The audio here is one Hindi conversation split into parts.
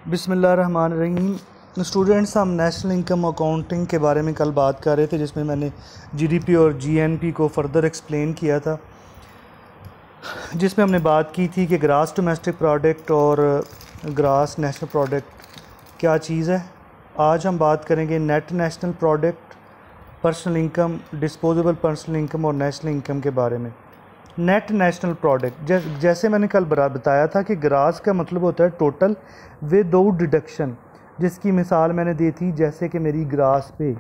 बिस्मिल्लाहिर्रहमानिर्रहीम। स्टूडेंट्स, हम नेशनल इनकम अकाउंटिंग के बारे में कल बात कर रहे थे, जिसमें मैंने जीडीपी और जीएनपी को फर्दर एक्सप्लेन किया था, जिसमें हमने बात की थी कि ग्रास डोमेस्टिक प्रोडक्ट और ग्रास नेशनल प्रोडक्ट क्या चीज़ है। आज हम बात करेंगे net national product, personal income, disposable personal income और नेशनल इनकम के बारे में। नेट नेशनल प्रोडक्ट, जैसे मैंने कल बताया था कि ग्रास का मतलब होता है टोटल विदाउट डिडक्शन, जिसकी मिसाल मैंने दी थी जैसे कि मेरी ग्रास पे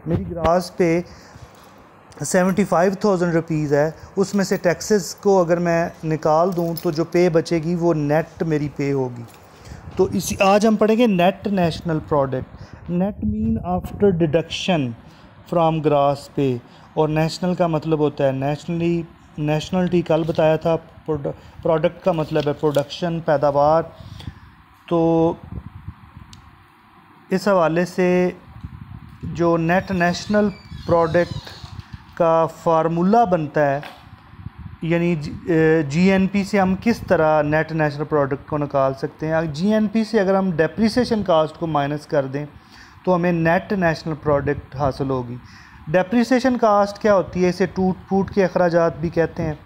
75,000 रुपीज़ है, उसमें से टैक्सेस को अगर मैं निकाल दूं तो जो पे बचेगी वो नेट मेरी पे होगी। तो इसी आज हम पढ़ेंगे net national product. Net mean after deduction from grass पे, और नेशनल का मतलब होता है नेशनलिटी कल बताया था। प्रोडक्ट का मतलब है प्रोडक्शन, पैदावार। तो इस हवाले से जो नेट नेशनल प्रोडक्ट का फार्मूला बनता है, यानी जीएनपी से हम किस तरह नेट नेशनल प्रोडक्ट को निकाल सकते हैं। जीएनपी से अगर हम डेप्रिसिएशन कास्ट को माइनस कर दें तो हमें नेट नेशनल प्रोडक्ट हासिल होगी। डेप्रिसिएशन कास्ट क्या होती है? इसे टूट फूट के अखराजात भी कहते हैं,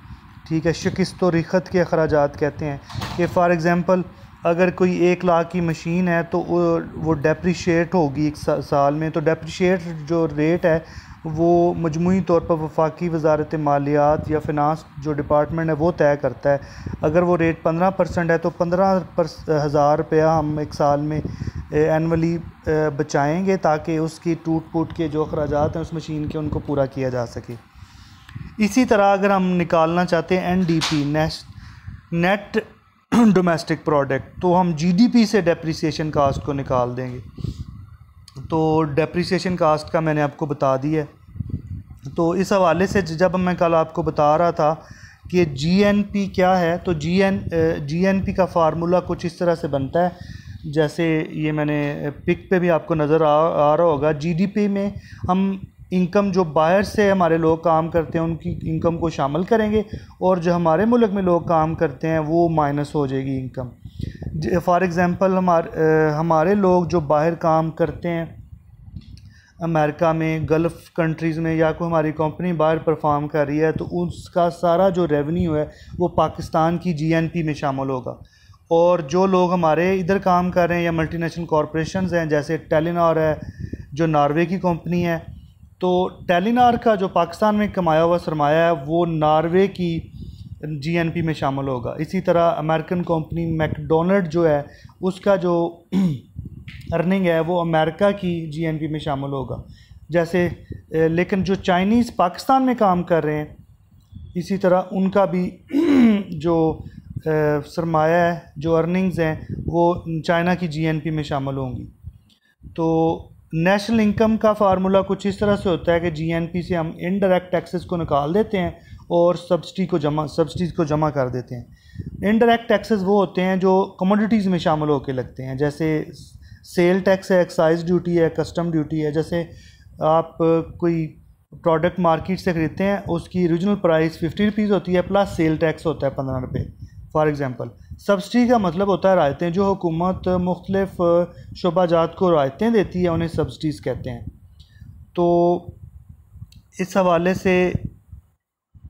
ठीक है। शिकस्त और रिखत के अखराजात कहते हैं कि फॉर एग्ज़ाम्पल अगर कोई 1 लाख की मशीन है तो वो डेप्रिशिएट होगी 1 साल में। तो डेप्रिशिएट जो रेट है वो मजमूई तौर पर वफाकी वजारत मालियात या फिनांस जो डिपार्टमेंट है वो तय करता है। अगर वो रेट 15% है तो 15,000 रुपया हम 1 साल में एनअली बचाएंगे, ताकि उसकी टूट फूट के जो अखराजात हैं उस मशीन के उनको पूरा किया जा सके। इसी तरह अगर हम निकालना चाहते हैं एनडीपी, नेट डोमेस्टिक प्रोडक्ट, तो हम जीडीपी से डेप्रिसिएशन कास्ट को निकाल देंगे। तो डेप्रिसिएशन कास्ट का मैंने आपको बता दिया है। तो इस हवाले से जब मैं कल आपको बता रहा था कि जीएनपी क्या है, तो जीएनपी का फार्मूला कुछ इस तरह से बनता है, जैसे ये मैंने पिक पे भी आपको नज़र आ रहा होगा। जीडीपी में हम इनकम जो बाहर से हमारे लोग काम करते हैं उनकी इनकम को शामिल करेंगे, और जो हमारे मुल्क में लोग काम करते हैं वो माइनस हो जाएगी इनकम। फॉर एग्ज़ाम्पल हमारे लोग जो बाहर काम करते हैं अमेरिका में, गल्फ़ कंट्रीज़ में, या कोई हमारी कंपनी बाहर परफॉर्म कर रही है, तो उसका सारा जो रेवेन्यू है वो पाकिस्तान की जीएनपी में शामिल होगा। और जो लोग हमारे इधर काम कर रहे हैं या मल्टीनेशनल कॉरपोरेशंस हैं, जैसे टेलीनॉर है जो नॉर्वे की कंपनी है, तो टेलीनॉर का जो पाकिस्तान में कमाया हुआ सरमाया है वो नॉर्वे की जीएनपी में शामिल होगा। इसी तरह अमेरिकन कंपनी मैकडोनल्ड जो है उसका जो अर्निंग है वो अमेरिका की जीएनपी में शामिल होगा। जैसे लेकिन जो चाइनीज़ पाकिस्तान में काम कर रहे हैं, इसी तरह उनका भी जो सरमाया है, जो अर्निंग्स हैं, वो चाइना की जीएनपी में शामिल होंगी। तो नेशनल इनकम का फार्मूला कुछ इस तरह से होता है कि जीएनपी से हम इनडायरेक्ट टैक्सेस को निकाल देते हैं और सब्सिडीज़ को जमा कर देते हैं। इनडायरेक्ट टैक्सेस वो होते हैं जो कमोडिटीज़ में शामिल होकर लगते हैं, जैसे सेल टैक्स है, एक्साइज ड्यूटी है, कस्टम ड्यूटी है। जैसे आप कोई प्रोडक्ट मार्केट से ख़रीदते हैं, उसकी ओरिजिनल प्राइस 50 रुपीज़ होती है, प्लस सेल टैक्स होता है 15 रुपये फॉर एग्ज़ाम्पल। सब्सिडी का मतलब होता है रायतें, जो हुकूमत मुख्तलिफ शोबाजात को रायतें देती है, उन्हें सब्सिडीज़ कहते हैं। तो इस हवाले से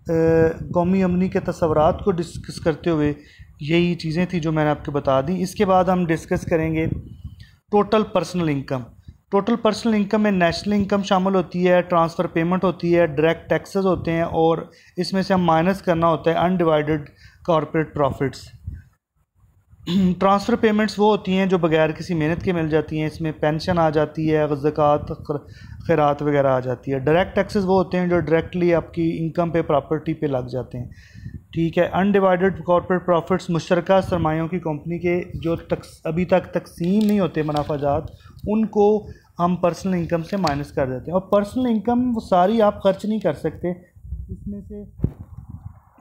कौमी अमनी के तसव्वुरात को डिस्कस करते हुए यही चीज़ें थी जो मैंने आपको बता दी। इसके बाद हम डिस्कस करेंगे total personal income. Total personal income में नेशनल इनकम शामिल होती है, ट्रांसफ़र पेमेंट होती है, डायरेक्ट टैक्सेस होते हैं, और इसमें से हम माइनस करना होता है undivided corporate profits. Transfer payments वो होती हैं जो बगैर किसी मेहनत के मिल जाती हैं, इसमें पेंशन आ जाती है, ज़कात, खैरात वगैरह आ जाती है। डायरेक्ट टैक्सेस वो होते हैं जो डायरेक्टली आपकी इनकम पे, प्रॉपर्टी पे लग जाते हैं, ठीक है। अनडिवाइडेड कॉर्पोरेट प्रॉफिट्स मुश्तरका सरमायों की कंपनी के जो अभी तक तकसीम नहीं होते मुनाफाजात, उनको हम पर्सनल इनकम से माइनस कर देते हैं। और पर्सनल इनकम वो सारी आप खर्च नहीं कर सकते, इसमें से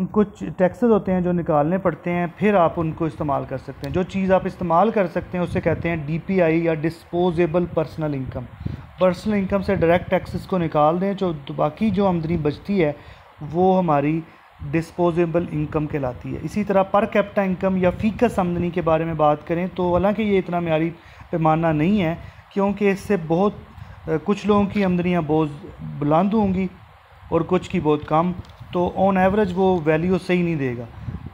कुछ टैक्सेस होते हैं जो निकालने पड़ते हैं, फिर आप उनको इस्तेमाल कर सकते हैं। जो चीज़ आप इस्तेमाल कर सकते हैं उसे कहते हैं डीपीआई या disposable personal income. Personal income से डायरेक्ट टैक्सेस को निकाल दें, जो बाकी जो आमदनी बचती है वो हमारी डिस्पोजेबल इनकम कहलाती है। इसी तरह पर कैपिटा इनकम या फ़ीकस आमदनी के बारे में बात करें तो हालांकि ये इतना म्यारी पैमाना नहीं है, क्योंकि इससे बहुत कुछ लोगों की आमदनियाँ बहुत बुलंद होंगी और कुछ की बहुत कम, तो ऑन एवरेज वो वैल्यू सही नहीं देगा।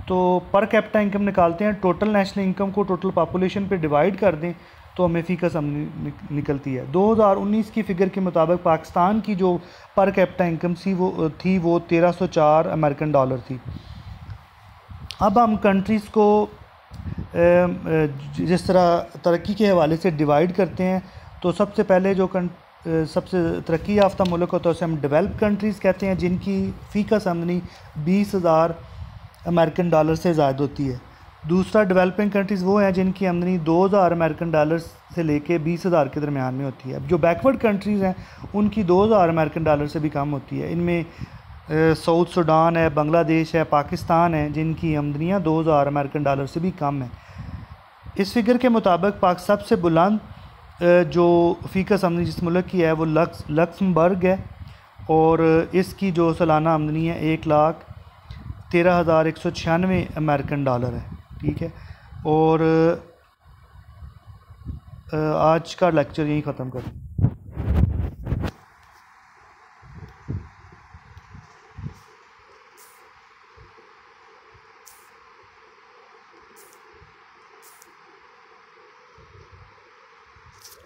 तो पर कैपिटा इनकम निकालते हैं, टोटल नेशनल इनकम को टोटल पॉपुलेशन पे डिवाइड कर दें तो हमें फ़ीकस निकलती है। 2019 की फ़िगर के मुताबिक पाकिस्तान की जो पर कैपिटा इनकम थी वो 1304 अमेरिकन डॉलर थी। अब हम कंट्रीज़ को जिस तरह तरक्की के हवाले से डिवाइड करते हैं, तो सबसे पहले जो सबसे तरक्की याफ्ता मुल्क होता है उसे हम डेवलप कंट्रीज़ कहते हैं, जिनकी फ़ीकस आमदनी 20,000 अमेरिकन डॉलर से ज़्यादा होती है। दूसरा डेवलपिंग कंट्रीज़ वो हैं जिनकी आमदनी 2,000 अमेरिकन डॉलर से लेके 20,000 के दरमियान में होती है। जो बैकवर्ड कंट्रीज़ हैं उनकी 2,000 अमेरिकन डॉलर से भी कम होती है। इनमें साउथ सूडान है, बांग्लादेश है, पाकिस्तान है, जिनकी आमदनियाँ 2,000 अमेरिकन डॉलर से भी कम है। इस फिगर के मुताबिक सबसे बुलंद जो फ़ीकस आमदनी जिस मुल्क की है वो लक्समबर्ग है, और इसकी जो सालाना आमदनी है 1,13,196 अमेरिकन डॉलर है। ठीक है, और आज का लेक्चर यहीं ख़त्म कर।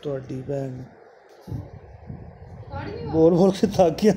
तो भैन बोल बोल के थक गया।